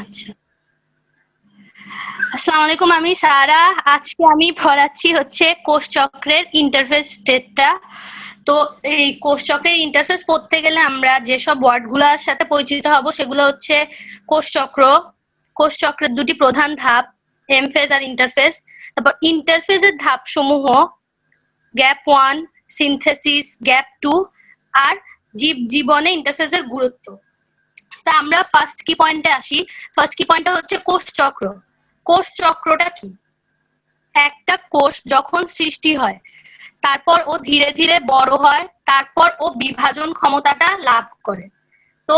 আচ্ছা, আসসালামু আলাইকুম। আমি সারা। আজকে আমি পড়াচ্ছি হচ্ছে কোষ চক্রের ইন্টারফেস স্টেটটা। তো এই কোষ চক্রের ইন্টারফেস পড়তে গেলে আমরা যেসব ওয়ার্ডগুলোর সাথে পরিচিত হব সেগুলো হচ্ছে কোষ চক্র, কোষ চক্রের দুটি প্রধান ধাপ এমফেজ আর ইন্টারফেস। তারপর ইন্টারফেসের ধাপ সমূহ গ্যাপ 1, সিনথেসিস, গ্যাপ 2 আর জীবনে ইন্টারফেসের গুরুত্ব। তা আমরা ফার্স্ট কি পয়েন্টে আসি। ফার্স্ট কি পয়েন্টটা হচ্ছে কোষ চক্র। কোষ চক্রটা কি? একটা কোষ যখন সৃষ্টি হয় তারপর ও ধীরে ধীরে বড় হয়, তারপর ও বিভাজন ক্ষমতাটা লাভ করে। তো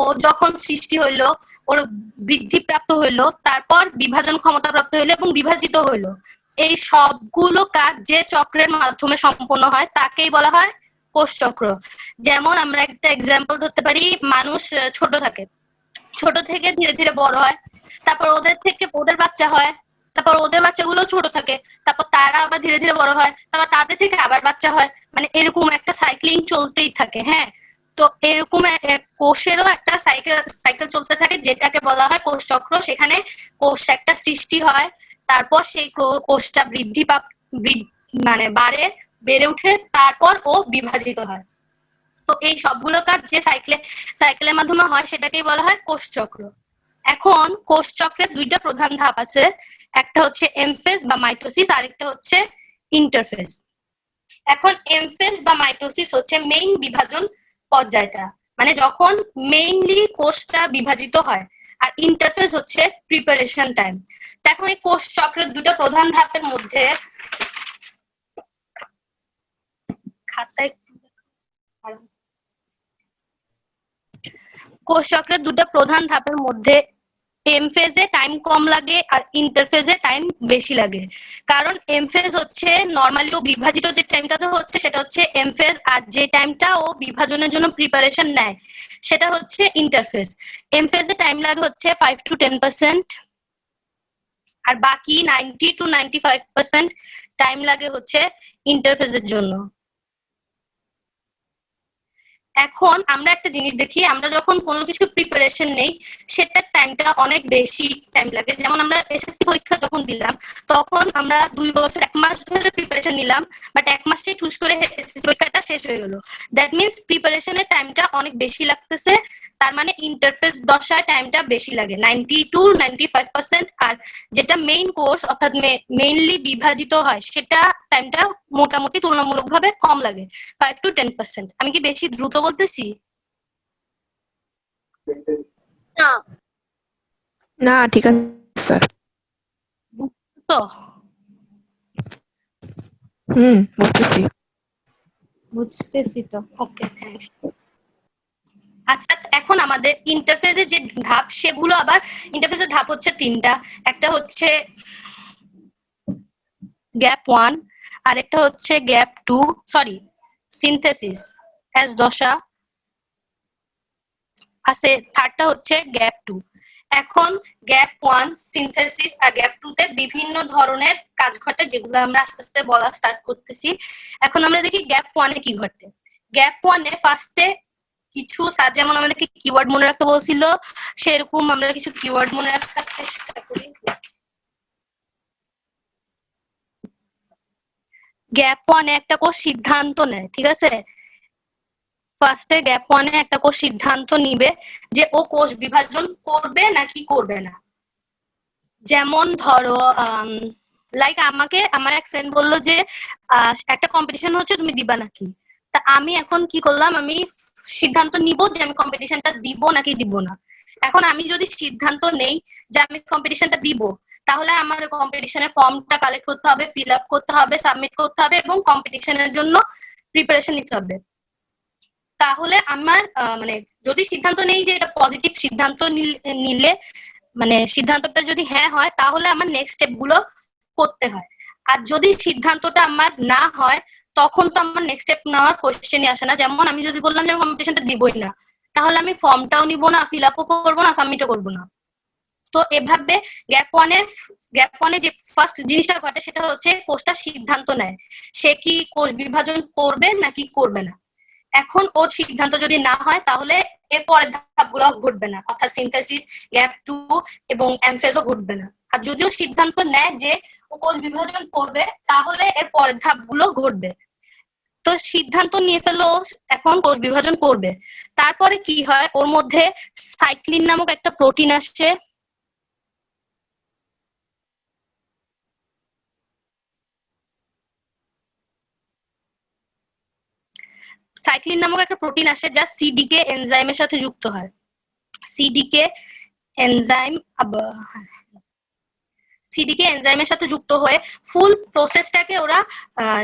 ও যখন সৃষ্টি হইলো, ওর বৃদ্ধিপ্রাপ্ত হইলো, তারপর বিভাজন ক্ষমতা প্রাপ্ত হইলো এবং বিভাজিত হইলো। এই সবগুলো কাজ যে চক্রের মাধ্যমে সম্পন্ন হয় তাকেই বলা হয় কোষ চক্র। যেমন আমরা একটা এক্সাম্পল ধরতে পারি, মানুষ ছোট থাকে, ছোট থেকে ধীরে ধীরে বড় হয়, তারপর ওদের থেকে ওদের বাচ্চা হয়, তারপর ওদের বাচ্চাগুলো ছোট থাকে, তারপর তারা আবার ধীরে ধীরে বড় হয়, তারপর তাদের থেকে আবার বাচ্চা হয়, মানে এরকম একটা সাইক্লিং চলতেই থাকে। হ্যাঁ, তো এরকম কোষেরও একটা সাইকেল সাইকেল চলতে থাকে যেটাকে বলা হয় কোষ চক্র। সেখানে কোষ একটা সৃষ্টি হয়, তারপর সেই কোষটা মানে বেড়ে উঠে, তারপর ও বিভাজিত হয়। তো এই সবগুলো কাজ যে সাইকেলের মাধ্যমে হয় সেটাকেই বলা হয় কোষ চক্র। এখন কোষ চক্রের দুইটা প্রধান ধাপ আছে, একটা হচ্ছে এমফেজ বা মাইটোসিস, আরেকটা হচ্ছে ইন্টারফেজ। এখন এমফেজ বা মাইটোসিস হচ্ছে মেইন বিভাজন পর্যায়টা, মানে যখন মেইনলি কোষটা বিভাজিত হয়, আর ইন্টারফেজ হচ্ছে প্রিপারেশন টাইম। এখন এই কোষ চক্রের দুটো প্রধান ধাপের মধ্যে খাতায় কোষ চক্রের দুটো প্রধান ধাপের মধ্যে এমফেজে টাইম কম লাগে আর ইন্টারফেজে টাইম বেশি লাগে। কারণ এমফেজ হচ্ছে নরমালি ও বিভাজিত যে টাইমটা হচ্ছে সেটা হচ্ছে এমফেজ, আর যে টাইমটা ও বিভাজনের জন্য প্রিপারেশন নেয় সেটা হচ্ছে ইন্টারফেজ। এমফেজে টাইম লাগে হচ্ছে 5 to 10%, আর বাকি 90 to 95% টাইম লাগে হচ্ছে ইন্টারফেজের জন্য। এখন আমরা একটা জিনিস দেখি, আমরা যখন কোনো কিছু প্রিপারেশন নেই সেটার টাইমটা অনেক বেশি টাইম লাগে। যেমন আমরা এসএসসি পরীক্ষা যখন দিলাম তখন আমরা 2 বছর 1 মাস ধরে প্রিপারেশন নিলাম, বাট 1 মাসেই ঠুস করে এসএসসি পরীক্ষাটা শেষ হয়ে গেল। দ্যাট মিনস প্রিপারেশনের টাইমটা অনেক বেশি লাগতেছে, তার মানে ইন্টারফেস দশায় টাইমটা বেশি লাগে 90 to 95%। আর যেটা মেইন কোর্স অর্থাৎ মেইনলি বিভাজিত হয় সেটা টাইমটা মোটামুটি তুলনামূলকভাবে কম লাগে, 5 to 10%। আমি কি বেশি দ্রুত বলতেছি? না না, ঠিক আছে স্যার। বুঝছো? বুঝতেছি। বুঝতেছি তো, ওকে, থ্যাঙ্কস। আচ্ছা, এখন আমাদের ইন্টারফেসের যে ধাপ সেগুলো আবার ইন্টারফেসের ধাপ হচ্ছে তিনটা। একটা হচ্ছে গ্যাপ 1, আরেকটা হচ্ছে গ্যাপ 2, সরি সিনথেসিস এস দশা আছে, থার্ডটা হচ্ছে গ্যাপ 2। এখন গ্যাপ 1, সিনথেসিস আর গ্যাপ 2 তে বিভিন্ন ধরনের কাজ ঘটে যেগুলো আমরা আস্তে আস্তে বলা স্টার্ট করতেছি। এখন আমরা দেখি গ্যাপ 1 এ কি ঘটে। গ্যাপ 1 এ ফার্স্টে কিছু স্যার যেমন আমাদেরকে কিওয়ার্ড মনে রাখতে বলছিল, সেরকম আমরা কিছু কিওয়ার্ড মনে রাখার চেষ্টা করি। গ্যাপ 1 এ একটা কোষ সিদ্ধান্ত নেয়, ঠিক আছে? ফার্স্টে গ্যাপ 1 এ একটা কোষ সিদ্ধান্ত নিবে যে ও কোষ বিভাজন করবে নাকি করবে না। যেমন ধরো লাইক আমাকে আমার এক ফ্রেন্ড বললো যে একটা কম্পিটিশন হচ্ছে, তুমি দিবা নাকি? তা আমি এখন কি করলাম, আমি সিদ্ধান্ত নিব যে আমি কম্পিটিশনটা দিব নাকি দিব না। এখন আমি যদি সিদ্ধান্ত নেই যে আমি কম্পিটিশনটা দিব, তাহলে আমার কম্পিটিশনের ফর্মটা কালেক্ট করতে হবে, ফিল আপ করতে হবে, সাবমিট করতে হবে এবং কম্পিটিশনের জন্য প্রিপারেশন নিতে হবে। তাহলে আমার মানে যদি সিদ্ধান্ত নেই যে এটা পজিটিভ সিদ্ধান্ত নিলে, মানে সিদ্ধান্তটা যদি হ্যাঁ হয় তাহলে আমার নেক্সট স্টেপ গুলো করতে হয়। আর যদি সিদ্ধান্তটা আমার না হয় তখন তো আমার নেক্সট স্টেপ নেওয়ার কোশ্চেনই আসে না। যেমন আমি যদি বললাম যে কম্পিটিশনটা দিবই না, তাহলে আমি ফর্মটাও নিব না, ফিল আপও করবো না, সাবমিটও করবো না। তো এভাবে গ্যাপ ওয়ানে যে ফার্স্ট জিনিসটা ঘটে সেটা হচ্ছে কোষটা সিদ্ধান্ত নেয় সে কি কোষ বিভাজন করবে নাকি করবে না। এখন ওর সিদ্ধান্ত যদি না হয় তাহলে এর পরের ধাপগুলো ঘটবে না, অর্থাৎ সিনথেসিস, গ্যাপ 2 এবং এমফেজও ঘটবে না। আর যদিও সিদ্ধান্ত নেয় যে ও কোষ বিভাজন করবে, তাহলে এর পরের ধাপগুলো ঘটবে। তো সিদ্ধান্ত নিয়ে ফেলো এখন কোষ বিভাজন করবে, তারপরে কি হয়, ওর মধ্যে সাইক্লিন নামক একটা প্রোটিন আসছে। সাইক্লিন নামক একটা প্রোটিন আসে যা সিডিকে এনজাইমের সাথে যুক্ত হয়। সিডিকে এনজাইম সিডিকে এনজাইমের সাথে যুক্ত হয়ে ফুল প্রসেসটাকে ওরা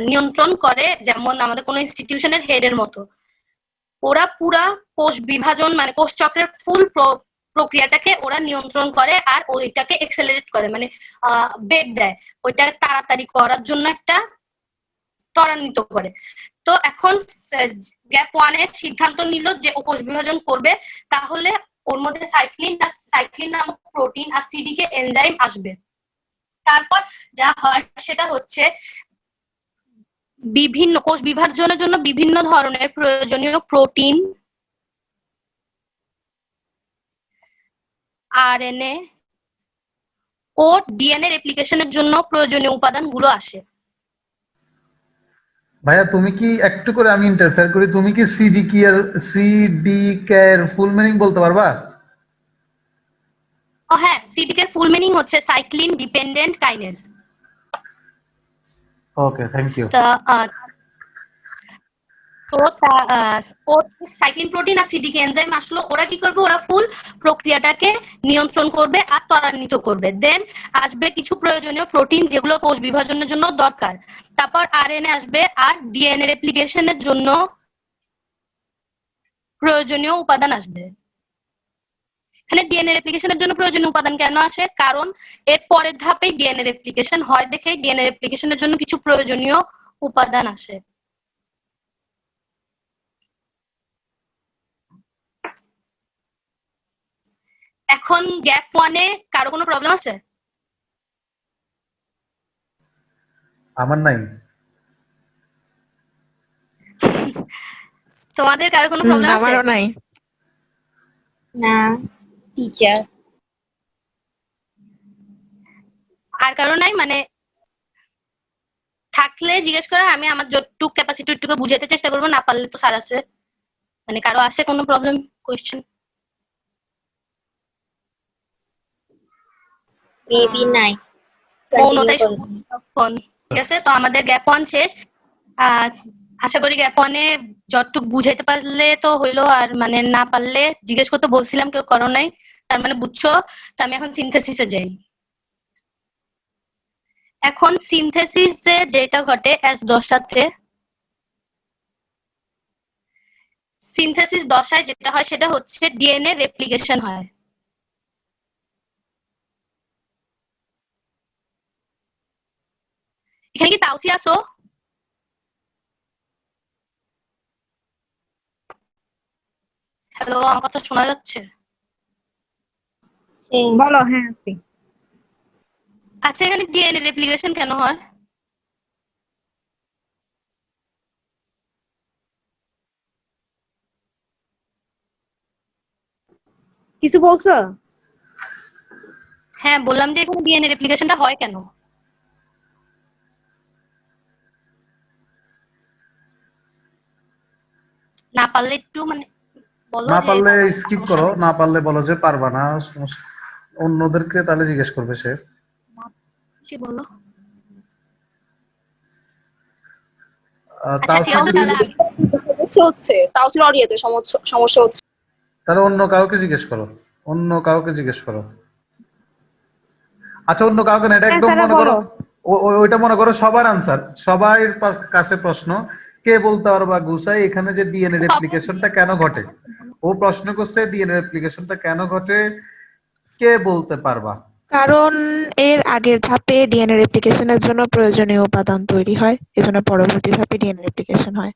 নিয়ন্ত্রণ করে, যেমন আমাদের কোনো ইনস্টিটিউশনের হেডের মতো। ওরা পুরা কোষ বিভাজন মানে কোষ চক্রের ফুল প্রক্রিয়াটাকে ওরা নিয়ন্ত্রণ করে, আর ওইটাকে এক্সেলারেট করে, মানে বেগ দেয়, ওইটা তাড়াতাড়ি করার জন্য একটা ত্বরান্বিত করে। তো এখন গ্যাপ 1 এর সিদ্ধান্ত নিল যে ও কোষ বিভাজন করবে, তাহলে ওর মধ্যে সাইক্লিন নামক প্রোটিন আর সিডিকে এনজাইম আসবে। তারপর যা হয় সেটা হচ্ছে বিভিন্ন কোষ বিভাজনের জন্য বিভিন্ন ধরনের প্রয়োজনীয় প্রোটিন, আরএনএ ও ডিএনএ রেপ্লিকেশনের জন্য প্রয়োজনীয় উপাদানগুলো আসে। ভাইয়া তুমি কি একটু করে আমি ইন্টারফেয়ার করি, তুমি কি সিডিকে এর ফুল মিনিং বলতে পারবা? ও হ্যাঁ, সিডিকে এর ফুল মিনিং হচ্ছে cyclin dependent kinase. Okay, thank you. তো সাইক্লিন প্রোটিন আর সিডিকে এনজাইম আসলো, ওরা কি করবে, ওরা ফুল প্রক্রিয়াটাকে নিয়ন্ত্রণ করবে আর ত্বরান্বিত করবে। দেন আসবে কিছু প্রয়োজনীয় প্রোটিন যেগুলো কোষ বিভাজনের জন্য দরকার। তারপর আরএনএ আসবে আর ডিএনএ রেপ্লিকেশনের জন্য প্রয়োজনীয় উপাদান আসবে। এখানে ডিএনএ রেপ্লিকেশনের জন্য প্রয়োজনীয় উপাদান কেন আসে, কারণ এর পরের ধাপে ডিএনএ রেপ্লিকেশন হয় দেখে ডিএনএ রেপ্লিকেশনের জন্য কিছু প্রয়োজনীয় উপাদান আসে। এখন গ্যাপ 1 এ কারো কোনো প্রবলেম আছে? আমার নাই। তোমাদের কারো কোনো প্রবলেম আছে? আমারও নাই। না টিচার। আর কারো নাই? মানে থাকলে জিজ্ঞেস করে, আমি আমার যতটুকু ক্যাপাসিটি টুকু বুঝাতে চেষ্টা করবো, না পারলে তো স্যার আছে। মানে কারো আছে কোনো প্রবলেম, কোয়েশ্চেন? মেবি নাই। মৌনতাই তখন ঠিক আছে। তো আমাদের গ্যাপ 1 শেষ। আশা করি গ্যাপ 1 এ যতটুকু বুঝাইতে পারলে তো হইলো, আর মানে না পারলে জিজ্ঞেস করতে বলছিলাম, কেউ করো নাই, তার মানে বুঝছো। তো আমি এখন সিনথেসিসে যাই। এখন সিনথেসিসে যেটা ঘটে S দশাতে, সিনথেসিস দশায় যেটা হয় সেটা হচ্ছে ডিএনএ রেপ্লিকেশন হয়। এখানে কি তাওসি আছো? হ্যালো, আমার কথা শোনা যাচ্ছে? বলো। হ্যাঁ আছি। আচ্ছা, এখানে ডিএনএ রেপ্লিকেশন কেন হয়? কিছু বলছো? হ্যাঁ, বললাম যে এখানে ডিএনএ রেপ্লিকেশনটা হয় কেন? না পারলে একটু মানে বলো, না যে পারলে পারবা না, স্কিপ সমস্যা করো, নেই। না পারলে বলো যে পারবা না, অন্যদেরকে তাহলে জিজ্ঞেস করবে সে। সে বলো। আচ্ছা, ঠিক তাওসিফ আছে, যদি, তাহলে সমস্যা হচ্ছে, তাওসিল অডিওতে সমস্যা হচ্ছে। তাহলে অন্য কাউকে জিজ্ঞেস করো, অন্য কাউকে জিজ্ঞেস করো। আচ্ছা, অন্য কাউকে না, এটা একদম মনে করো ওইটা মনে করো সবার আনসার, সবার কাছে প্রশ্ন। কে বলতে পারবা গুসাই এখানে যে ডিএনএ রেপ্লিকেশনটা কেন ঘটে? ও প্রশ্ন করছে ডিএনএ রেপ্লিকেশনটা কেন ঘটে, কে বলতে পারবা? কারণ এর আগের ধাপে ডিএনএ রেপ্লিকেশনের জন্য প্রয়োজনীয় উপাদান তৈরি হয়, এজন্য পরবর্তী ধাপে ডিএনএ রেপ্লিকেশন হয়।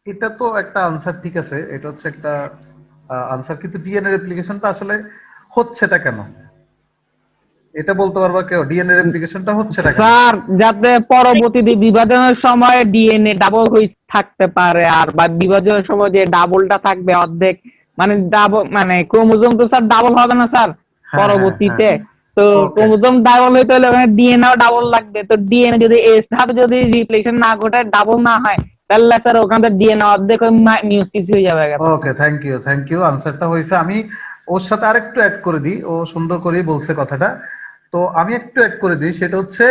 এটা তো একটা আনসার, ঠিক আছে, এটা হচ্ছে একটা আনসার, কিন্তু ডিএনএ রেপ্লিকেশনটা আসলে হচ্ছেটা কেন, এটা বলতে পারবা কেউ? ডিএনএ রেপ্লিকেশনটা হচ্ছেটা কেন? স্যার, যাতে পরবর্তীতে বিভাজনের সময় ডিএনএ ডাবল হয়ে থাকতে পারে, আর বা বিভাজনের সময় যে ডাবলটা থাকবে অর্ধেক মানে ডাবল মানে ক্রোমোজোম তো স্যার ডাবল হবে না স্যার হ্যাঁ, পরবর্তীতে। হ্যাঁ। তো ওকে। ক্রোমোজোম ডাবল হইতে হলে ওখানে ডিএনএও ডাবল লাগবে। তো ডিএনএ যদি এর সাথে যদি রিপ্লেশন না ঘটে, ডাবল না হয়, তাহলে স্যার ওখানে ডিএনএ অর্ধেক মিউটিস হয়ে যাবে। ওকে, থ্যাংক ইউ আনসারটা হয়েছে। আমি ওর সাথে আরেকটু অ্যাড করে দিই, ও সুন্দর করেই বলছে কথাটা। তো আমি একটু অ্যাড করে দিই, সেটা হচ্ছে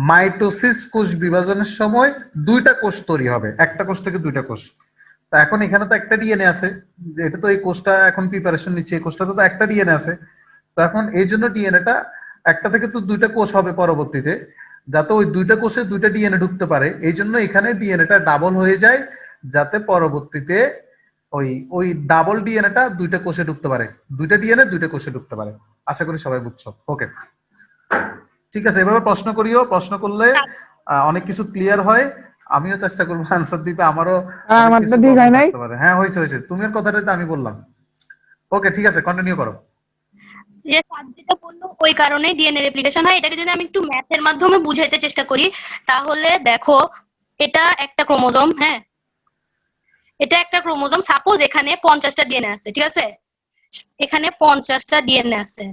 মাইটোসিস কোষ বিভাজনের সময় দুইটা কোষ তৈরি হবে, একটা কোষ থেকে দুইটা কোষ। তা এখন এখানে তো একটা ডিএনএ আছে, এটা তো এই কোষটা এখন প্রিপারেশন নিচ্ছে, এই কোষটা তো একটা ডিএনএ আছে। তো এখন এই জন্য ডিএনএটা একটা থেকে তো দুইটা কোষ হবে পরবর্তীতে, যাতে ওই দুইটা কোষে দুইটা ডিএনএ ঢুকতে পারে, এই জন্য এখানে ডিএনএটা ডাবল হয়ে যায়, যাতে পরবর্তীতে ওই ওই ডাবল ডিএনএটা দুইটা কোষে ঢুকতে পারে, দুইটা ডিএনএ দুইটা কোষে ঢুকতে পারে। আশা করি সবাই বুঝছো। ওকে, ঠিক আছে, এভাবে প্রশ্ন করিও, প্রশ্ন করলে অনেক কিছু ক্লিয়ার হয়। আমিও চেষ্টা করবো আনসার দিতে, আমারও অনেক আমার কিছু তো ঠিক হয় problem নাই। থাকতে পারে। হ্যাঁ, হয়েছে, তুমি এর কথাটা তো আমি বললাম। ওকে, ঠিক আছে, কন্টিনিউ করো। যে স্যার যেটা বললো ওই কারণেই ডিএনএ রেপ্লিকেশন হয়। এটাকে যদি আমি একটু ম্যাথের মাধ্যমে বুঝাইতে চেষ্টা করি, তাহলে দেখো এটা একটা ক্রোমোজোম, হ্যাঁ, এটা একটা ক্রোমোজোম। সাপোজ এখানে 50টা ডিএনএ আছে, ঠিক আছে, এখানে 50টা ডিএনএ আছে।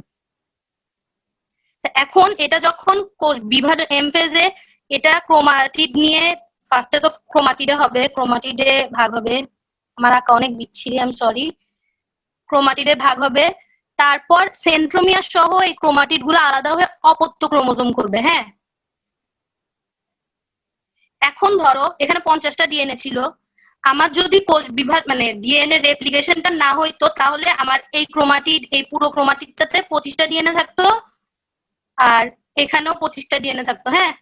এখন এটা যখন কোষ বিভাজন এম ফেজে, এটা ক্রোমাটিড নিয়ে, ফার্স্টে তো ক্রোমাটিডে হবে, ক্রোমাটিডে ভাগ হবে, আমার আঁকা অনেক বিচ্ছিরি, আমি সরি, ক্রোমাটিডে ভাগ হবে। তারপর সেন্ট্রোমিয়ার সহ এই ক্রোমাটিড গুলো আলাদা হয়ে অপত্য ক্রোমোজোম করবে, হ্যাঁ। এখন ধরো এখানে 50টা ডিএনএ ছিল, আমার যদি কোষ বিভাগ মানে ডিএনএ রেপ্লিকেশনটা না হইতো, তাহলে আমার এই ক্রোমাটিড, এই পুরো ক্রোমাটিডটাতে 25টা ডিএনএ থাকতো, আর এখানেও 25টা ডিএনএ থাকতো, হ্যাঁ।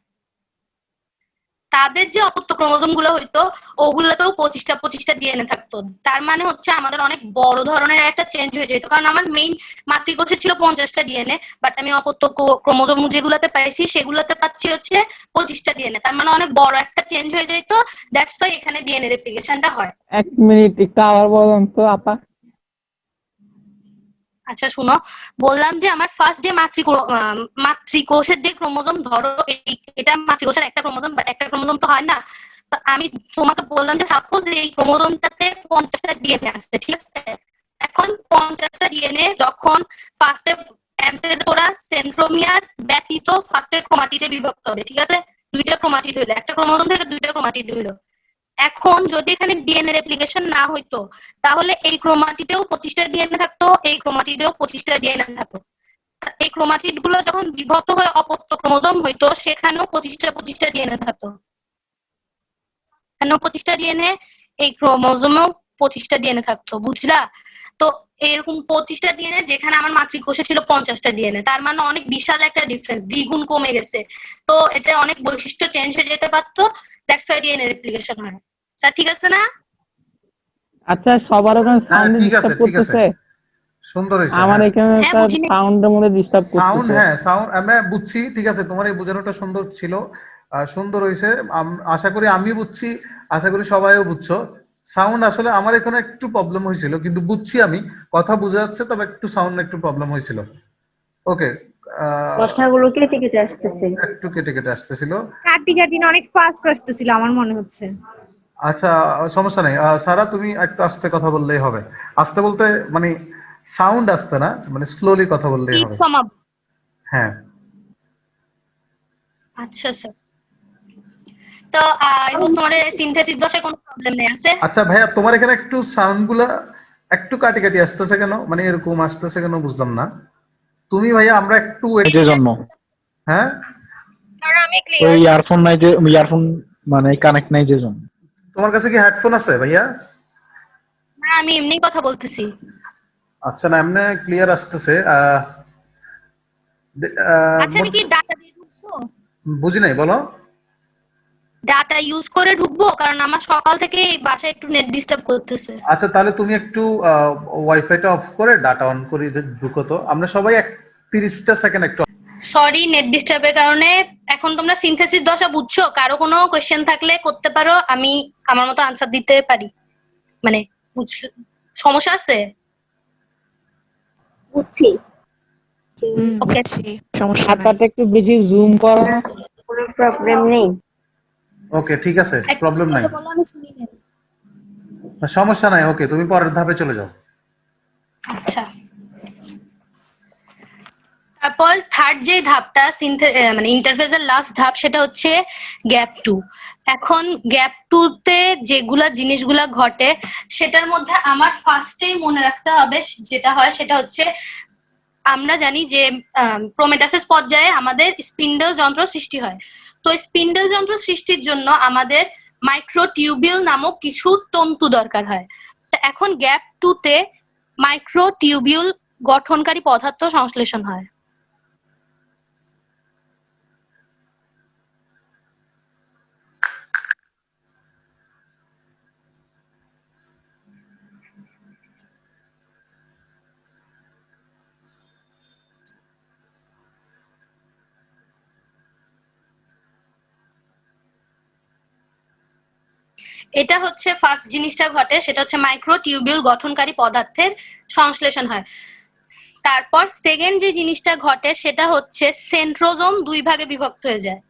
তাদের যে অপত্য ক্রোমোজোম গুলো হইতো, ওগুলোতেও 25টা ডিএনএ থাকতো। তার মানে হচ্ছে আমাদের অনেক বড় ধরনের একটা চেঞ্জ হয়ে যেত, কারণ আমার মেইন মাতৃকোষে ছিল 50টা ডিএনএ, বাট আমি অপত্য ক্রোমোজোম যেগুলোতে পাইছি সেগুলোতে পাচ্ছি হচ্ছে 25টা ডিএনএ। তার মানে অনেক বড় একটা চেঞ্জ হয়ে যেত। দ্যাটস ওয়াই এখানে ডিএনএ রেপ্লিকেশনটা হয়। এক মিনিট একটু আবার বলুন তো আপা। আচ্ছা শুনো, বললাম যে আমার ফার্স্ট যে মাতৃকোষের যে ক্রোমোজোম, ধরো এটা মাতৃকোষের একটা ক্রোমোজোম, বাট একটা ক্রোমোজোম তো হয় না। তো আমি তোমাকে বললাম যে সাপোজ এই ক্রোমোজোমটাতে 50টা ডিএনএ আসছে, ঠিক আছে। এখন 50টা ডিএনএ যখন ফার্স্টে এমফেজ ওরা সেন্ট্রোমিয়ার ব্যতীত ফার্স্টে ক্রোমাটিডে বিভক্ত হবে, ঠিক আছে। দুইটা ক্রোমাটিড হইলো, একটা ক্রোমোজোম থেকে দুইটা ক্রোমাটিড হইলো। এখন যদি এখানে ডিএনএ রেপ্লিকেশন না হইতো, তাহলে এই ক্রোমাটিডেও 25টা ডিএনএ থাকতো, এই ক্রোমাটিডেও 25টা ডিএনএ থাকতো। এই ক্রোমাটিড গুলো যখন বিভক্ত হয়ে অপত্য ক্রোমোজোম হইতো, সেখানেও 25টা ডিএনএ থাকতো, এখানেও 25টা ডিএনএ, এই ক্রোমোজোমেও 25টা ডিএনএ থাকতো, বুঝলা? তো এরকম 25টা ডিএনএ, যেখানে আমার মাতৃকোষে ছিল 50টা ডিএনএ, তার মানে অনেক বিশাল একটা ডিফারেন্স, দ্বিগুণ কমে গেছে। তো এতে অনেক বৈশিষ্ট্য চেঞ্জ হয়ে যেতে পারতো, দ্যাটস ওয়াই ডিএনএ রেপ্লিকেশন হয়। স্যার ঠিক আছে না? আচ্ছা, সবার ওখানে হ্যাঁ, সাউন্ড ঠিক আছে, ডিস্টার্ব করতেছে। সুন্দর হয়েছে। আমার হ্যাঁ, এখানে হ্যাঁ, স্যার বুঝি নাই। সাউন্ডের মধ্যে ডিস্টার্ব সাউন্ড, করতেছে। হ্যাঁ সাউন্ড আমরা বুঝছি, ঠিক আছে, তোমার এই বোঝানোটা সুন্দর ছিল, সুন্দর হয়েছে। আশা করি আমি বুঝছি, আশা করি সবাইও বুঝছো। সাউন্ড আসলে আমার এখানে একটু প্রবলেম হয়েছিল, কিন্তু বুঝছি আমি, কথা বোঝা যাচ্ছে, তবে একটু সাউন্ড একটু প্রবলেম হয়েছিল। ওকে, কথাগুলো কেটে কেটে আসতেছে, একটু কেটে কেটে আসতেছিল। কাটি কাটি না, অনেক ফাস্ট আসতেছিল আমার মনে হচ্ছে। আচ্ছা, সমস্যা নেই। সারা, তুমি একটু আস্তে কথা বললেই হবে। আস্তে বলতে মানে সাউন্ড আসতে না, মানে স্লোলি কথা বললেই স্পিড হবে। কমাবো। হ্যাঁ। আচ্ছা স্যার। তো আই হোপ তোমাদের সিনথেসিস দশায় কোনো প্রবলেম নেই আছে। আচ্ছা ভাইয়া, তোমার এখানে একটু সাউন্ড গুলা একটু কাটি কাটি আসতেছে কেন, মানে এরকম আসতেছে কেন বুঝলাম না। তুমি ভাইয়া, আমরা একটু এই যে জন্ম হ্যাঁ, ওই ইয়ারফোন নাই, যে ইয়ারফোন মানে কানেক্ট নাই যে জন্য। তোমার কাছে কি হেডফোন আছে ভাইয়া? না, আমি এমনি কথা বলতেছি। আচ্ছা, না এমনি ক্লিয়ার আসতেছে। আচ্ছা, আমি কি ডাটা দিয়ে ঢুকবো? বুঝি নাই, বলো। ডাটা ইউজ করে ঢুকবো, কারণ আমার সকাল থেকে বাসায় একটু নেট ডিস্টার্ব করতেছে। আচ্ছা, তাহলে তুমি একটু ওয়াইফাইটা অফ করে ডাটা অন করে ঢুকো তো, আমরা সবাই 30টা সেকেন্ড একটু। সরি নেট ডিস্টার্বের কারণে। এখন তোমরা সিনথেসিস দশা বুঝছো? কারো কোনো কোশ্চেন থাকলে করতে পারো, আমি আমার মতো আনসার দিতে পারি। মানে সমস্যা আছে? বুঝছি। ওকে, বুঝছি, সমস্যা নাই। খাতাটা একটু বেশি জুম করো। কোনো প্রবলেম নেই। ওকে, ঠিক আছে, প্রবলেম নাই, বলো, আমি শুনি নাই। সমস্যা নাই। ওকে, তুমি পরের ধাপে চলে যাও। আচ্ছা, তারপর থার্ড যে ধাপটা মানে ইন্টারফেসের লাস্ট ধাপ সেটা হচ্ছে গ্যাপ টু। এখন গ্যাপ টু তে যেগুলা জিনিসগুলা ঘটে সেটার মধ্যে আমার ফার্স্টেই মনে রাখতে হবে যেটা হয় সেটা হচ্ছে আমরা জানি যে প্রোমেটাফেজ পর্যায়ে আমাদের স্পিন্ডল যন্ত্র সৃষ্টি হয়। তো স্পিন্ডল যন্ত্র সৃষ্টির জন্য আমাদের মাইক্রোটিউবিউল নামক কিছু তন্তু দরকার হয়। তো এখন গ্যাপ টু তে মাইক্রোটিউবিউল গঠনকারী পদার্থ সংশ্লেষণ হয়। এটা হচ্ছে ফার্স্ট জিনিসটা ঘটে, সেটা হচ্ছে মাইক্রোটিউবিউল গঠনকারী পদার্থের সংশ্লেষণ হয়। তারপর সেকেন্ড যে জিনিসটা ঘটে সেটা হচ্ছে সেন্ট্রোজোম 2 ভাগে বিভক্ত হয়ে যায়।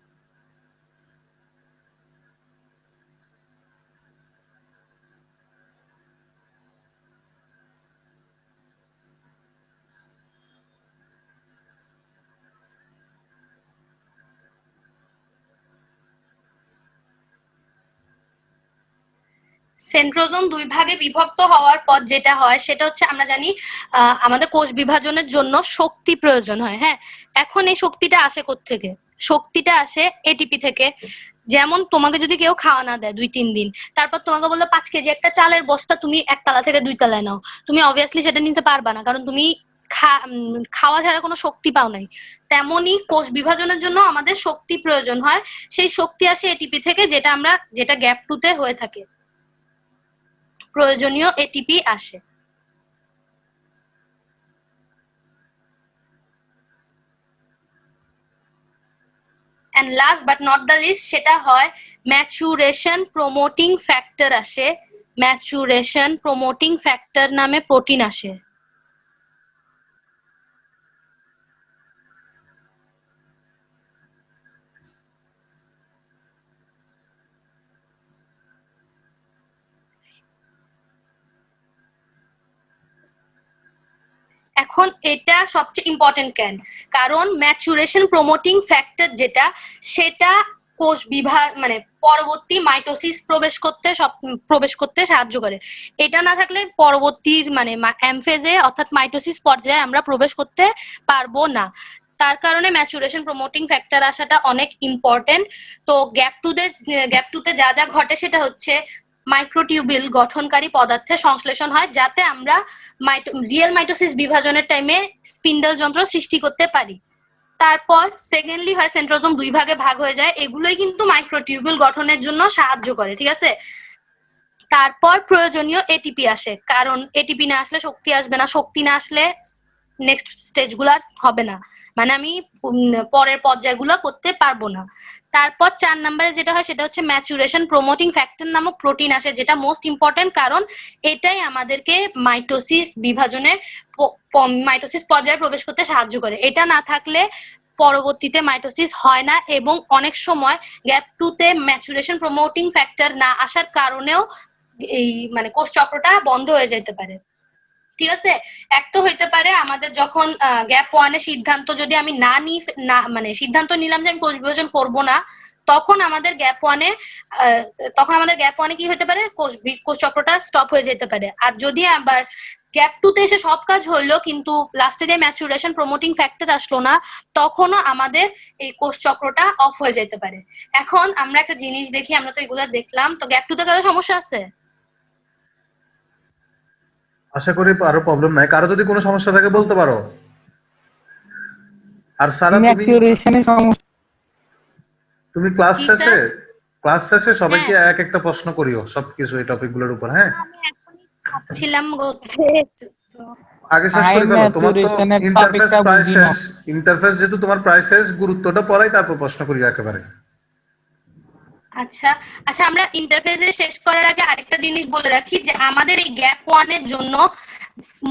সেন্ট্রোজোম 2 ভাগে বিভক্ত হওয়ার পর যেটা হয় সেটা হচ্ছে আমরা জানি আমাদের কোষ বিভাজনের জন্য শক্তি প্রয়োজন হয়। হ্যাঁ, এখন এই শক্তিটা আসে কোত্থেকে? শক্তিটা আসে এটিপি থেকে। যেমন তোমাকে যদি কেউ খাওয়া না দেয় 2-3 দিন, তারপর তোমাকে বললো 5 কেজি একটা চালের বস্তা তুমি 1 তলা থেকে 2 তলায় নাও, তুমি অবভিয়াসলি সেটা নিতে পারবা না, কারণ তুমি খাওয়া ছাড়া কোনো শক্তি পাও নাই। তেমনি কোষ বিভাজনের জন্য আমাদের শক্তি প্রয়োজন হয়, সেই শক্তি আসে এটিপি থেকে, যেটা গ্যাপ টুতে হয়ে থাকে, প্রয়োজনীয় এটিপি আসে। and last but not the least সেটা হয় ম্যাচুরেশন প্রমোটিং ফ্যাক্টর আসে। ম্যাচুরেশন প্রমোটিং ফ্যাক্টর নামে প্রোটিন আসে। এখন এটা সবচেয়ে ইম্পর্টেন্ট কেন? কারণ ম্যাচুরেশন প্রমোটিং ফ্যাক্টর যেটা, সেটা কোষ বিভাগ মানে পরবর্তী মাইটোসিস প্রবেশ করতে সাহায্য করে। এটা না থাকলে পরবর্তীর মানে এমফেজে অর্থাৎ মাইটোসিস পর্যায়ে আমরা প্রবেশ করতে পারবো না। তার কারণে ম্যাচুরেশন প্রমোটিং ফ্যাক্টর আসাটা অনেক ইম্পর্টেন্ট। তো গ্যাপ টুতে যা যা ঘটে সেটা হচ্ছে মাইক্রোটিউবিউল গঠনকারী পদার্থের সংশ্লেষণ হয়, যাতে আমরা রিয়েল মাইটোসিস বিভাজনের টাইমে স্পিন্ডল যন্ত্র সৃষ্টি করতে পারি। তারপর সেকেন্ডলি হয় সেন্ট্রোজোম 2 ভাগে ভাগ হয়ে যায়। এগুলোই কিন্তু মাইক্রোটিউবিউল গঠনের জন্য সাহায্য করে, ঠিক আছে? তারপর প্রয়োজনীয় এটিপি আসে, কারণ এটিপি না আসলে শক্তি আসবে না, শক্তি না আসলে নেক্সট স্টেজগুলো হবে না, মানে আমি পরের পর্যায়গুলো করতে পারবো না। তারপর 4 নম্বরে যেটা হয় সেটা হচ্ছে ম্যাচুরেশন প্রমোটিং ফ্যাক্টর নামক প্রোটিন আসে, যেটা মোস্ট ইম্পর্টেন্ট, কারণ এটাই আমাদেরকে মাইটোসিস পর্যায়ে প্রবেশ করতে সাহায্য করে। এটা না থাকলে পরবর্তীতে মাইটোসিস হয় না, এবং অনেক সময় গ্যাপ টুতে ম্যাচুরেশন প্রমোটিং ফ্যাক্টর না আসার কারণেও এই মানে কোষ চক্রটা বন্ধ হয়ে যেতে পারে, ঠিক আছে? একটা হইতে পারে আমাদের যখন গ্যাপ ওয়ানে সিদ্ধান্ত যদি আমি মানে সিদ্ধান্ত নিলাম যে আমি কোষ বিভাজন করবো না, তখন আমাদের গ্যাপ ওয়ানে কি হতে পারে, কোষ চক্রটা স্টপ হয়ে যেতে পারে। আর যদি আবার গ্যাপ টুতে এসে সব কাজ হইলো কিন্তু লাস্টে যে ম্যাচুরেশন প্রমোটিং ফ্যাক্টর আসলো না, তখনও আমাদের এই কোষ চক্রটা অফ হয়ে যেতে পারে। এখন আমরা একটা জিনিস দেখি, আমরা তো এগুলো দেখলাম, তো গ্যাপ টুতে কারো সমস্যা আছে? আশা করি আরো প্রবলেম নাই। কারো যদি কোনো সমস্যা থাকে বলতে পারো। আর সারা ম্যাচুরেশনের সমস্যা তুমি ক্লাস শেষে সবাইকে এক একটা প্রশ্ন করিও সবকিছু এই টপিক গুলোর উপর। হ্যাঁ, আমি এখনই ভাবছিলাম আগে শেষ করে ফেলো। তোমার তো ইন্টারফেস প্রায় বুঝি না। শেষ। ইন্টারফেস যেহেতু তোমার প্রায় শেষ, গুরুত্বটা পড়াই তারপর প্রশ্ন করিও একেবারে। আচ্ছা আচ্ছা, আমরা ইন্টারফেসে শেষ করার আগে আরেকটা জিনিস বলে রাখি যে আমাদের এই গ্যাপ ওয়ানের জন্য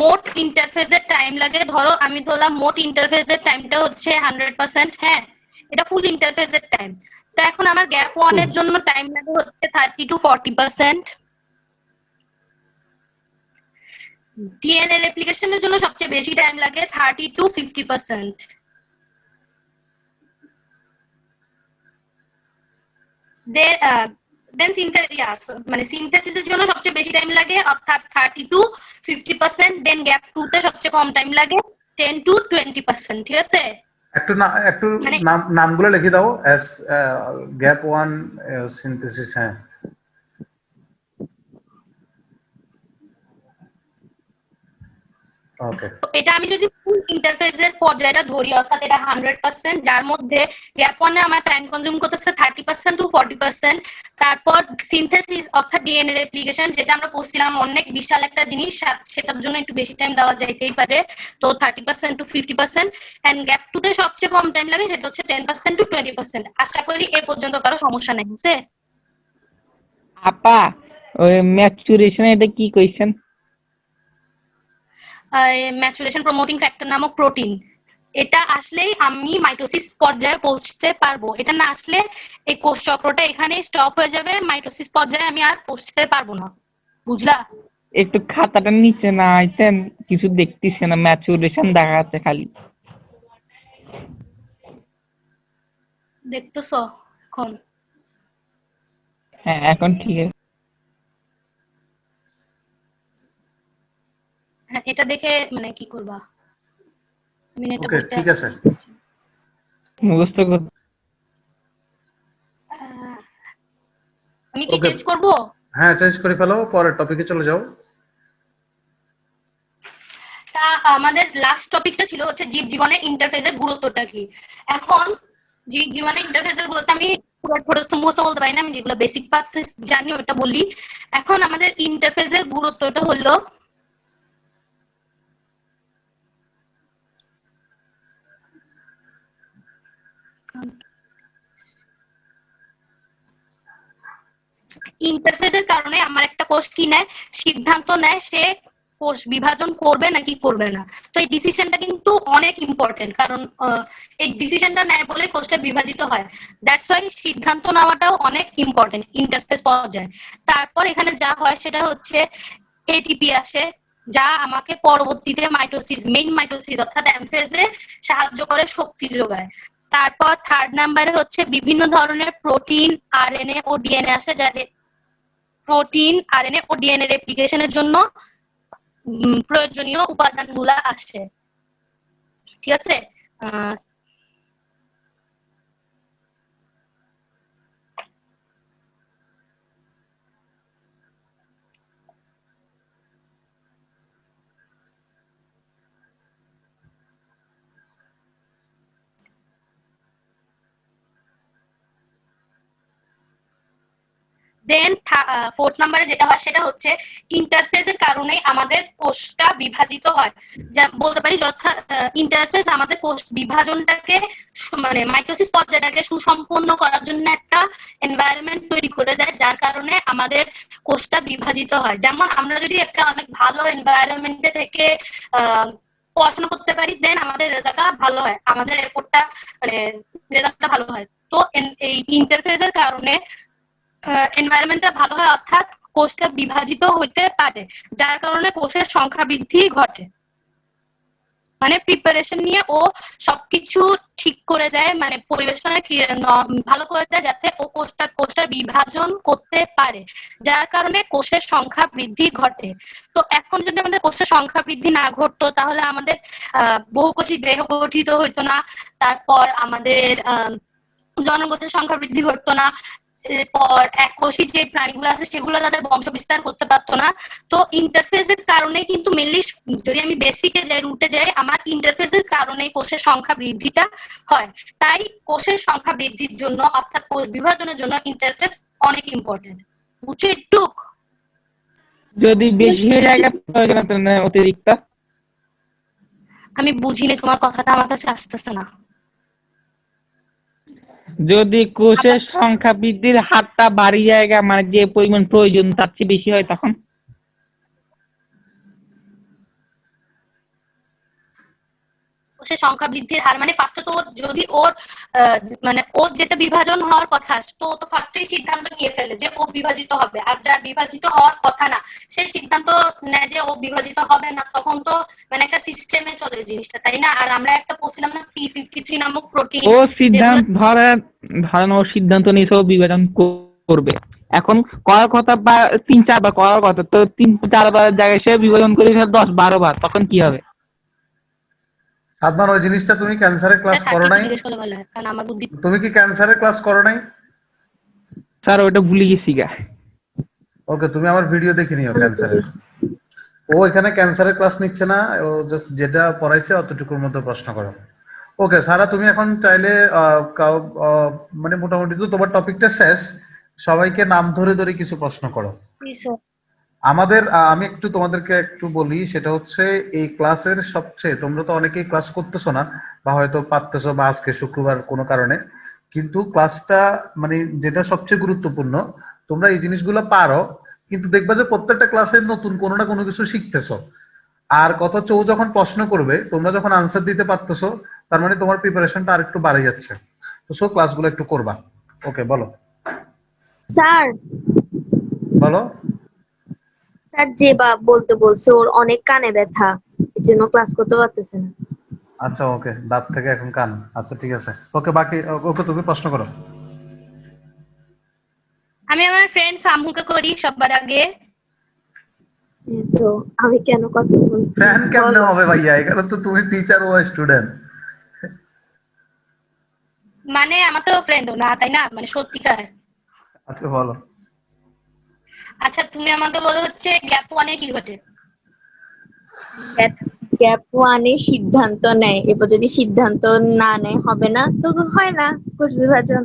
মোট ইন্টারফেসের টাইম লাগে, ধরো আমি ধরলাম মোট ইন্টারফেসের টাইমটা হচ্ছে 100%। হ্যাঁ, এটা ফুল ইন্টারফেসের টাইম। তো এখন আমার গ্যাপ ওয়ানের জন্য টাইম লাগে হচ্ছে 30 to 40%। ডিএনএ রেপ্লিকেশনের জন্য সবচেয়ে বেশি টাইম লাগে 30 to 50%। দেন মানে সিনথেসিসের জন্য সবচেয়ে বেশি টাইম লাগে অর্থাৎ 30 to 50%। দেন গ্যাপ 2 তে সবচেয়ে কম টাইম লাগে 10 to 20%। ঠিক আছে, একটু মানে নামগুলো লিখে দাও। S gap 1 synthesis. হ্যাঁ, ওকে। এটা আমি যদি ফুল ইন্টারফেসের পর্যায়টা ধরি অর্থাৎ এটা 100%, যার মধ্যে গ্যাপ 1 এ আমার টাইম কনজিউম করতেছে 30% to 40%। তারপর সিনথেসিস অর্থাৎ ডিএনএ রেপ্লিকেশন, যেটা আমরা পড়ছিলাম অনেক বিশাল একটা জিনিস, সেটার জন্য একটু বেশি টাইম দেওয়া যাইতেই পারে, তো 30% to 50%। এন্ড গ্যাপ 2 তে সবচেয়ে কম টাইম লাগে, সেটা হচ্ছে 10% to 20%। আশা করি এ পর্যন্ত কারো সমস্যা নেই, বুঝছে? আপা, ওই ম্যাচুরেশন এটা কি কোয়েশ্চেন? ম্যাচুরেশন প্রমোটিং ফ্যাক্টর নামক প্রোটিন, এটা আসলেই আমি মাইটোসিস পর্যায়ে পৌঁছতে পারবো। এটা না আসলে এই কোষ চক্রটা এখানে স্টপ হয়ে যাবে, মাইটোসিস পর্যায়ে আমি আর পৌঁছতে পারবো না, বুঝলা? একটু খাতাটা নিচে না আইতেন, কিছু দেখতেছি না, ম্যাচুরেশন দেখা যাচ্ছে খালি। দেখতেছো এখন? হ্যাঁ, এখন ঠিক আছে। হ্যাঁ, এটা দেখে মানে কি করবা? আমি এটা ওকে, বলতে ঠিক আছে। মুখস্থ করতে আমি কি ওকে, চেঞ্জ করব? হ্যাঁ, চেঞ্জ করে ফেলো, পরের টপিকে চলে যাও। তা আমাদের লাস্ট টপিকটা ছিল হচ্ছে জীবজীবনের ইন্টারফেসের গুরুত্বটা কি। এখন জীবজীবনের ইন্টারফেসের গুরুত্ব আমি পুরো মুখস্থ বলতে পারি না, আমি যেগুলো বেসিক পার্ট জানি ওটা বলি। এখন আমাদের ইন্টারফেসের গুরুত্বটা হলো ইন্টারফেসের কারণে আমার একটা কোষ কি নেয়, সিদ্ধান্ত নেয় সে কোষ বিভাজন করবে নাকি করবে না। তো এই ডিসিশনটা কিন্তু অনেক ইম্পর্টেন্ট, কারণ এই ডিসিশনটা নেয় বলে কোষটা বিভাজিত হয়। দ্যাটস ওয়াই সিদ্ধান্ত নেওয়াটাও অনেক ইম্পর্টেন্ট ইন্টারফেস পর্যায়ে। তারপর এখানে যা হয় সেটা হচ্ছে এটিপি আসে, যা আমাকে পরবর্তীতে মেইন মাইটোসিস অর্থাৎ এমফেজে সাহায্য করে, শক্তি যোগায়। তারপর থার্ড নাম্বারে হচ্ছে বিভিন্ন ধরনের প্রোটিন, আরএনএ ও ডিএনএ আসে, যাদের প্রোটিন, আরএনএ ও ডিএনএ রেপ্লিকেশনের জন্য প্রয়োজনীয় উপাদানগুলো আছে। ঠিক আছে, দেন ফোর্থ নাম্বারে যেটা হয় সেটা হচ্ছে ইন্টারফেসের কারণে আমাদের কোষটা বিভাজিত হয়। যা বলতে পারি যথা ইন্টারফেস আমাদের কোষ বিভাজনটাকে মানে মাইটোসিস পর্যায়টাকে সুসম্পন্ন করার জন্য একটা এনভায়রনমেন্ট তৈরি করে দেয়, যার কারণে আমাদের কোষটা বিভাজিত হয়। যেমন আমরা যদি একটা অনেক ভালো এনভায়রনমেন্টে থেকে পড়াশোনা করতে পারি, দেন আমাদের রেজাল্টটা ভালো হয়, আমাদের এফোর্টটা মানে রেজাল্টটা ভালো হয়। তো এই ইন্টারফেসের কারণে এনভায়রনমেন্টটা ভালো হয়, অর্থাৎ কোষটা বিভাজিত হইতে পারে, যার কারণে কোষের সংখ্যা বৃদ্ধি ঘটে। মানে প্রিপারেশন নিয়ে ও সবকিছু ঠিক করে দেয়, মানে পরিবেশনা ভালো করে দেয় যাতে ও কোষটা বিভাজন করতে পারে, যার কারণে কোষের সংখ্যা বৃদ্ধি ঘটে। তো এখন যদি আমাদের কোষের সংখ্যা বৃদ্ধি না ঘটতো তাহলে আমাদের বহুকোষী দেহ গঠিত হইতো না, তারপর আমাদের জনগোষ্ঠীর সংখ্যা বৃদ্ধি ঘটতো না, এরপর এককোষী যে প্রাণীগুলো আছে সেগুলো তাদের বংশ বিস্তার করতে পারতো না। তো ইন্টারফেসের কারণে কিন্তু মেনলি, যদি আমি বেসিকে যাই, রুটে যাই, আমার ইন্টারফেসের কারণে কোষের সংখ্যা বৃদ্ধিটা হয়। তাই কোষের সংখ্যা বৃদ্ধির জন্য অর্থাৎ কোষ বিভাজনের জন্য ইন্টারফেস অনেক ইম্পর্টেন্ট। বুঝছো একটু? যদি বেশি হয়ে যায় প্রয়োজন অতিরিক্ত। আমি বুঝিনি, তোমার কথাটা আমার কাছে আসতেছে না। যদি কোষের সংখ্যা বৃদ্ধির হারটা বাড়ি জায়গা মানে যে পরিমাণ প্রয়োজন তার চেয়ে বেশি হয় তখন হচ্ছে সংখ্যা বৃদ্ধির হার, মানে ফার্স্টে তো যদি ওর মানে ওর যেটা বিভাজন হওয়ার কথা তো ও তো ফার্স্টেই সিদ্ধান্ত নিয়ে ফেলে যে ও বিভাজিত হবে, আর যার বিভাজিত হওয়ার কথা না সে সিদ্ধান্ত নেয় যে ও বিভাজিত হবে না, তখন তো মানে একটা সিস্টেমে চলে জিনিসটা, তাই না? আর আমরা একটা পড়ছিলাম না P53 নামক প্রোটিন, ও সিদ্ধান্ত ধরেন ও সিদ্ধান্ত নিয়েছে ও বিভাজন করবে, এখন করার কথা বা 3-4 বার করার কথা, তো 3-4 বার জায়গায় সে বিভাজন করে 10-12 বার, তখন কি হবে? সাদমান, ওই জিনিসটা তুমি ক্যান্সারের ক্লাস করো নাই? জিজ্ঞেস করলে ভালো হয়, কারণ আমার বুদ্ধি। তুমি কি ক্যান্সারের ক্লাস করো নাই? স্যার ওটা ভুলে গেছি গা। ওকে, তুমি আমার ভিডিও দেখে নিও ক্যান্সারের। ও এখানে ক্যান্সারের ক্লাস নিচ্ছে না, ও জাস্ট যেটা পড়াইছে অতটুকুর মধ্যে প্রশ্ন করো। ওকে সারা, তুমি এখন চাইলে মানে মোটামুটি তো তোমার টপিকটা শেষ, সবাইকে নাম ধরে ধরে কিছু প্রশ্ন করো। আমাদের আমি একটু তোমাদেরকে একটু বলি, সেটা হচ্ছে এই ক্লাসের সবচেয়ে, তোমরা তো অনেকেই ক্লাস করতেছো না বা হয়তো পারতেছো বা আজকে শুক্রবার কোনো কারণে, কিন্তু ক্লাসটা মানে যেটা সবচেয়ে গুরুত্বপূর্ণ, তোমরা এই জিনিসগুলো পারো, কিন্তু দেখবা যে প্রত্যেকটা ক্লাসে নতুন কোনো না কোনো কিছু শিখতেছো। আর কথা হচ্ছে ও যখন প্রশ্ন করবে তোমরা যখন আনসার দিতে পারতেছো, তার মানে তোমার প্রিপারেশনটা আর একটু বাড়ে যাচ্ছে। তো সো ক্লাসগুলো একটু করবা। ওকে বলো। স্যার বলো। স্যার যে বলতে বলছে ওর অনেক কানে ব্যথা, এর জন্য ক্লাস করতে পারতেছে না। আচ্ছা ওকে, দাঁত থেকে এখন কান, আচ্ছা ঠিক আছে। ওকে বাকি, ওকে তুমি প্রশ্ন করো। আমি আমার ফ্রেন্ড সামুকে করি সবার আগে। তো আমি কেন কথা বলছি? ফ্যান কেমনে হবে ভাইয়া, এখানে তো তুমি টিচার ও স্টুডেন্ট। মানে আমার তো ফ্রেন্ডও না, তাই না? মানে সত্যিকার। আচ্ছা বলো। আচ্ছা তুমি আমাকে বলো হচ্ছে গ্যাপ ওয়ানে কি ঘটে? গ্যাপ ওয়ানে সিদ্ধান্ত নেয়, এবার যদি সিদ্ধান্ত না নেয় হবে না, তো হয় না কোষ বিভাজন।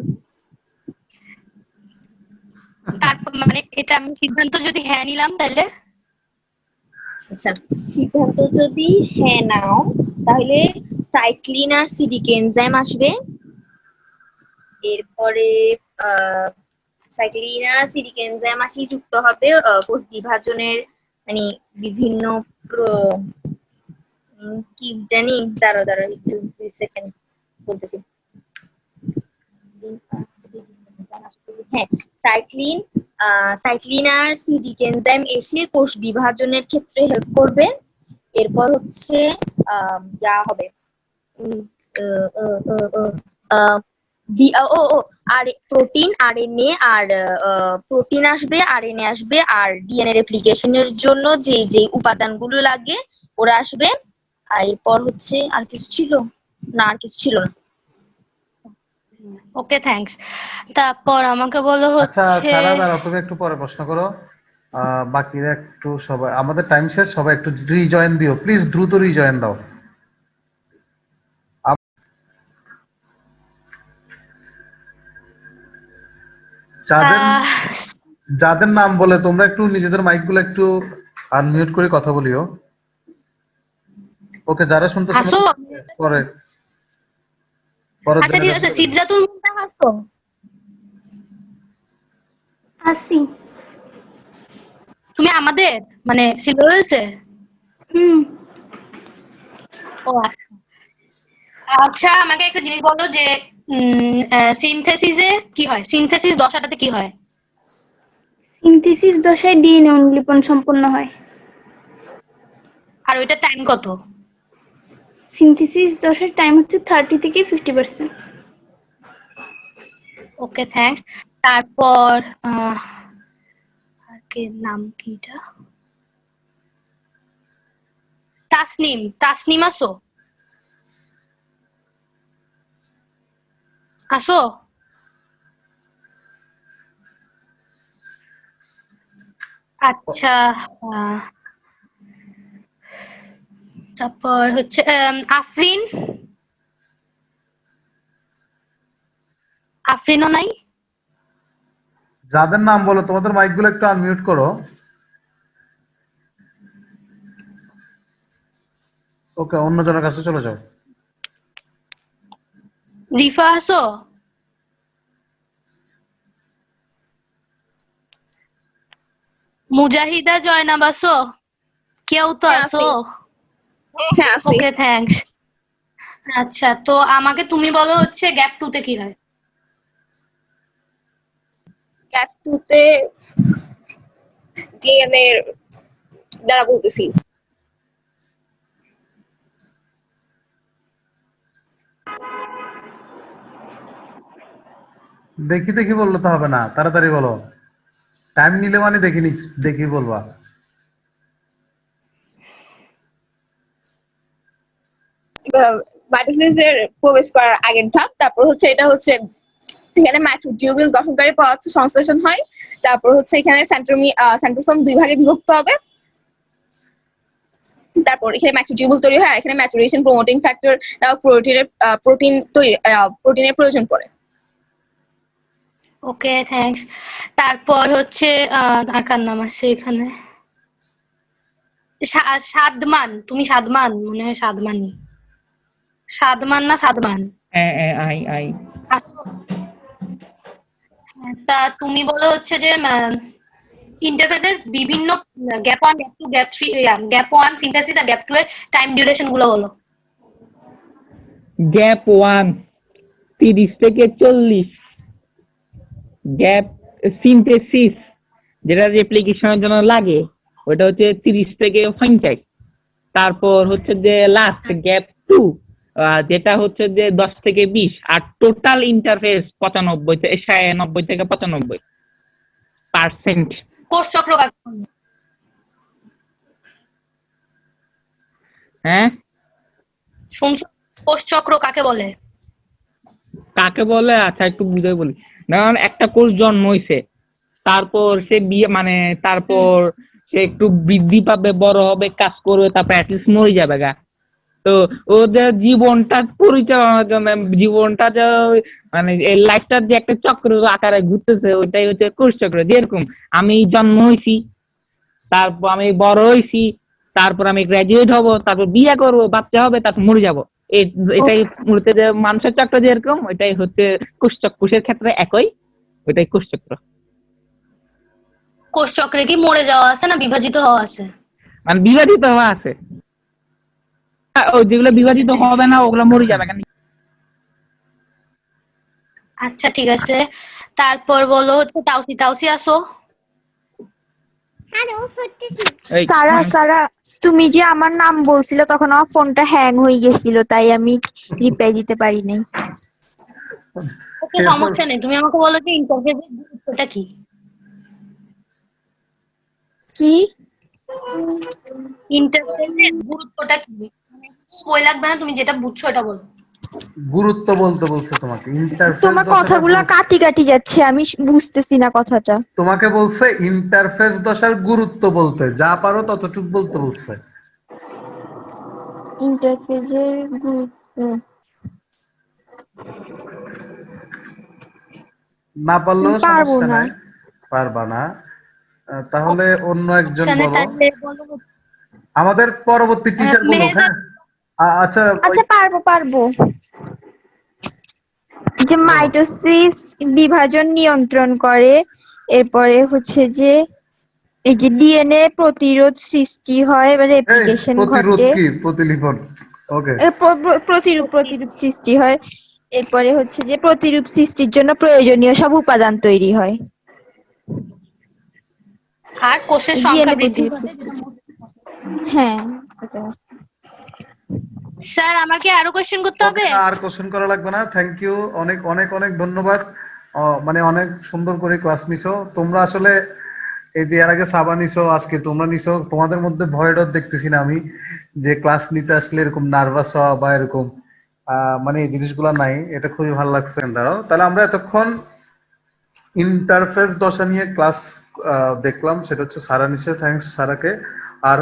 তারপর মানে এটা আমি সিদ্ধান্ত যদি হ্যাঁ নিলাম তাহলে? আচ্ছা, সিদ্ধান্ত যদি হ্যাঁ নাও তাহলে সাইক্লিন আর সিডিক এনজাইম আসবে, এরপরে সাইক্লিন আর সিডিক এনজাইম আসি যুক্ত হবে কোষ বিভাজনের মানে বিভিন্ন কি জানি, দাঁড়াও দাঁড়াও একটু 2 সেকেন্ড বলতেছি। হ্যাঁ, সাইক্লিন সাইক্লিন আর সিডিক এনজাইম এসে কোষ বিভাজনের ক্ষেত্রে হেল্প করবে। এরপর হচ্ছে যা হবে আর প্রোটিন আরএনএ আর প্রোটিন আসবে, আরএনএ আসবে, আর ডিএনএ রেপ্লিকেশনের জন্য যে যে উপাদানগুলো লাগে ওরা আসবে। আর এরপর হচ্ছে আর কিছু ছিল না, আর কিছু ছিল না। Okay thanks. তারপর আমাকে বলো আচ্ছা হচ্ছে সারা, দাঁড়াও তুমি একটু পরে প্রশ্ন করো। বাকিরা একটু, সবাই আমাদের টাইম শেষ, সবাই একটু রিজয়েন দিও প্লিজ, দ্রুত রিজয়েন দাও। যাদের আহ, যাদের নাম বলে তোমরা একটু নিজেদের মাইক গুলো একটু আনমিউট করে কথা বলিও। ওকে, যারা শুনতেছো হাসো। পরে পরে আচ্ছা ঠিক আছে, সিদ্রাতুল মুনতাহা হাসো। আসি। তুমি আমাদের মানে সিলোয়েলসের? হুম। ও আচ্ছা। আচ্ছা আমাকে একটা জিনিস বলো যে সিনথেসিসে কি হয়, সিনথেসিস দশাটাতে কি হয়? সিনথেসিস দশায় ডিএনএ অনুলিপন সম্পন্ন হয়। আর ওইটার টাইম কত? সিনথেসিস দশার টাইম হচ্ছে 30 থেকে 50%। Okay thanks. তারপর আর কে নাম কি এটা? তাসনিম, তাসনিম আসো? আসো। আচ্ছা তারপর হচ্ছে আফরিন, আফরিনও নাই? যাদের নাম বলো তোমাদের মাইক গুলো একটু আনমিউট করো। ওকে, অন্যজনের কাছে চলে যাও। রিফা আসো? মুজাহিদা, জয়নাব আসো? কেউ তো হ্যাঁ, আসো? হ্যাঁ আছি। Okay thanks. আচ্ছা, তো আমাকে তুমি বলো হচ্ছে গ্যাপ 2 তে কি হয়? গ্যাপ 2 তে ডিএনএ দ্বারা বলতেছি। দেখি দেখি বললে তো হবে না, তাড়াতাড়ি বলো। টাইম নিলে মানে দেখি বলবা। মাইটোসিসের প্রবেশ করার আগের ধাপ, তারপর হচ্ছে এটা হচ্ছে এখানে মাইক্রোটিউবিউল গঠনকারী পদার্থ সংশ্লেষণ হয়, তারপর হচ্ছে এখানে সেন্ট্রোসোম 2 ভাগে বিভক্ত হবে, তারপর এখানে মাইক্রোটিউবুল তৈরি হয়, আর এখানে ম্যাচুরেশন প্রমোটিং ফ্যাক্টর প্রোটিনের প্রয়োজন পড়ে। ওকে, থ্যাঙ্কস। তারপর হচ্ছে আর কার নাম আছে এখানে? সাদমান, তুমি সাদমান, মনে হয় সাদমানি। সাদমান না সাদমান? আই আসো। তা তুমি বলো হচ্ছে যে ইন্টারফেসের বিভিন্ন gap 1, gap 2, gap 3, gap 1 synthesis আর গ্যাপ 2 এর টাইম ডিউরেশন গুলো বলো। গ্যাপ 1 30 থেকে 40, গ্যাপ সিনথেসিস যেটা রেপ্লিকেশনের জন্য লাগে ওটা হচ্ছে 30 থেকে 50, তারপর হচ্ছে যে লাস্ট গ্যাপ 2 যেটা হচ্ছে যে 10 থেকে 20, আর টোটাল ইন্টারফেস 90 থেকে 95%। কোষ চক্র কাকে বলে? হ্যাঁ, শুনছো? কোষ চক্র কাকে বলে? কাকে বলে? আচ্ছা একটু বুঝে বলি। ধরুন একটা কোষ জন্ম হইছে, তারপর সে বিয়ে মানে তারপর সে একটু বৃদ্ধি পাবে, বড় হবে, কাজ করবে, তারপর অ্যাটলিস্ট মরে যাবে গা। তো ওদের জীবনটা পরিচালনার জন্য, জীবনটা যে মানে এই লাইফটার যে একটা চক্র আকারে ঘুরতেছে, ওইটাই হচ্ছে কোষ চক্র। যেরকম আমি জন্ম হইছি, তারপর আমি বড় হইছি, তারপর আমি গ্রাজুয়েট হব, তারপর বিয়ে করব, বাচ্চা হবে, তারপর মরে যাব। এটাই মূলত যে মানুষের চক্র যেরকম, ওইটাই হচ্ছে কোষ চক্র। কোষের ক্ষেত্রে একই, ওইটাই কোষ চক্র। কোষ চক্রে কি মরে যাওয়া আছে না বিভাজিত হওয়া আছে? মানে বিভাজিত হওয়া আছে, ওই যেগুলো বিভাজিত হবে না ওগুলো মরে যাবে কেন। আচ্ছা, ঠিক আছে। তারপর বলো হচ্ছে তাউসি আসো। এই সারা তুমি যে আমার নাম বলছিলে তখন আমার ফোনটা হ্যাং হয়ে গেছিল, তাই আমি রিপ্লাই দিতে পারি নাই। ওকে, সমস্যা নেই। তুমি আমাকে বলো যে ইন্টারফেসের গুরুত্বটা কি? কি ইন্টারফেসের গুরুত্বটা কি? মানে বই লাগবে না, তুমি যেটা বুঝছো এটা বলো। গুরুত্ব বলতে বলছে তোমাকে, ইন্টারফেস তোমার দশাটা কথাগুলা কাটি কাটি যাচ্ছে, আমি বুঝতেছি না কথাটা। তোমাকে বলছে ইন্টারফেস দশার গুরুত্ব বলতে, যা পারো ততটুকু বলতে বলছে। ইন্টারফেসের গুরুত্ব না পারলেও পারবো সমস্যা না। নাই, পারবা না। তাহলে অন্য একজন আচ্ছা, বলো, তাহলে বলো আমাদের পরবর্তী টিচার বলুক। মেহেজাব। হ্যাঁ, আচ্ছা আচ্ছা, পারবো। যে বলো। মাইটোসিস বিভাজন নিয়ন্ত্রণ করে, এরপরে হচ্ছে যে এই যে ডিএনএ প্রতিরোধ সৃষ্টি হয় বা এই রেপ্লিকেশন প্রতিরোধ ঘটে। কি প্রতিলিপন? ওকে। প্রতিরূপ সৃষ্টি হয়, এরপরে হচ্ছে যে প্রতিরূপ সৃষ্টির জন্য প্রয়োজনীয় সব উপাদান তৈরি হয়। আর কোষের সংখ্যা ডিএনএ বৃদ্ধি প্রতিরূপ ঘটে, সৃষ্টি, যেটা মোট- হ্যাঁ এটা আছে। স্যার, আমাকে আরো কোশ্চেন করতে ওকে, হবে? আর কোশ্চেন করা লাগবে না, থ্যাংক ইউ, অনেক অনেক অনেক ধন্যবাদ। মানে অনেক সুন্দর করে ক্লাস নিছো তোমরা। আসলে এই যে এর আগে সাবা নিছো, আজকে তোমরা নিছো, তোমাদের মধ্যে ভয় ডর দেখতেছি না আমি, যে ক্লাস নিতে আসলে এরকম নার্ভাস হওয়া বা এরকম মানে এই জিনিসগুলো নাই। এটা খুবই ভালো লাগছে। তাহলে আমরা এতক্ষণ ইন্টারফেস দশা নিয়ে ক্লাস দেখলাম, সেটা হচ্ছে সারা নিছে। থ্যাংকস সারাকে। আর